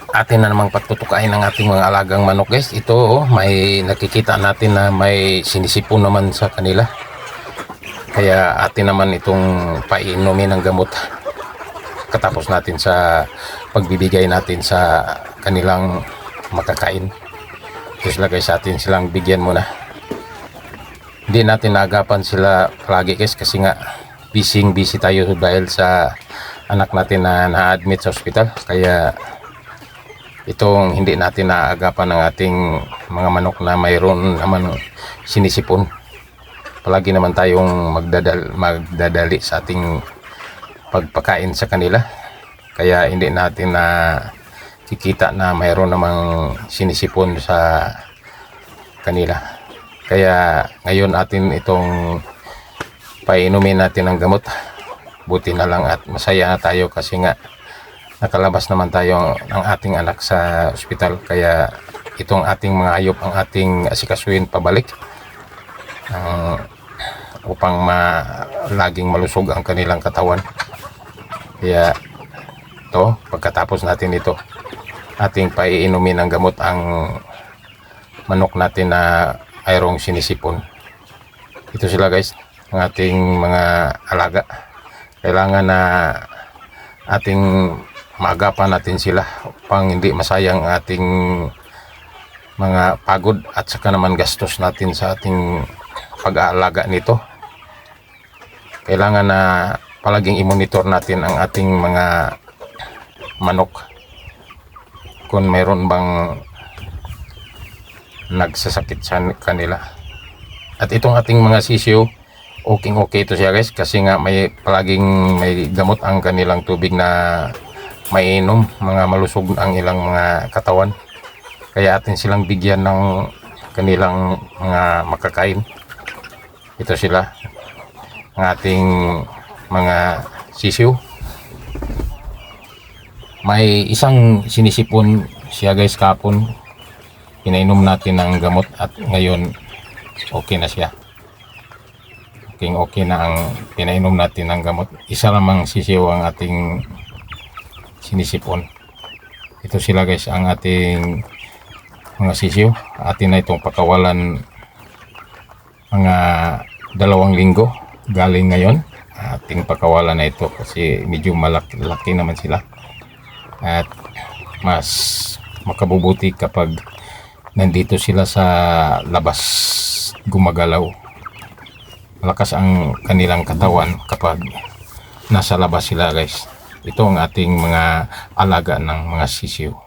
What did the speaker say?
atin na namang pagtutukain ng ating mga alagang manok guys. Ito may nakikita natin na may sinisipon naman sa kanila. Kaya atin naman itong painumin ng gamot katapos natin sa pagbibigay natin sa kanilang makakain. Ito sila guys, atin silang bigyan muna. Hindi natin naagapan sila palagi guys kasi nga busy tayo dahil sa anak natin na na-admit sa ospital. Kaya itong hindi natin naagapan ng ating mga manok na mayroon naman sinisipon. Palagi naman tayong magdadali sa ating pagpakain sa kanila. Kaya hindi natin na kikita na mayroon namang sinisipon sa kanila. Kaya ngayon atin itong painumin natin ng gamot. Buti na lang at masaya na tayo kasi nga nakalabas naman tayo ng ating anak sa ospital. Kaya itong ating mga hayop ang ating asikasuhin pabalik upang laging malusog ang kanilang katawan. Kaya ito, pagkatapos natin ito, ating paiinumin ng gamot ang manok natin na mayroong sinisipon. Ito sila guys, ang ating mga alaga. Kailangan na ating maagapan natin sila upang hindi masayang ating mga pagod at saka naman gastos natin sa ating pag-aalaga nito. Kailangan na palaging i-monitor natin ang ating mga manok kung mayroon bang nagsasakit sa kanila. At itong ating mga sisiyo, okay ito siya guys kasi nga palaging may gamot ang kanilang tubig na mainom, mga malusog ang ilang mga katawan. Kaya atin silang bigyan ng kanilang mga makakain. Ito sila, ang ating mga sisiyo. May isang sinisipon siya guys kapon. Pinainom natin ng gamot at ngayon okay na siya. Okay na ang pinainom natin ng gamot. Isa lamang sisiyo ang ating sinisipon. Ito sila guys, ang ating mga sisiyo. Atin na itong pakawalan mga 2 linggo galing ngayon. Ating pakawalan na ito kasi medyo malaki naman sila. At mas makabubuti kapag nandito sila sa labas gumagalaw. Malakas ang kanilang katawan kapag nasa labas sila guys. Ito ang ating mga alaga ng mga sisiyo.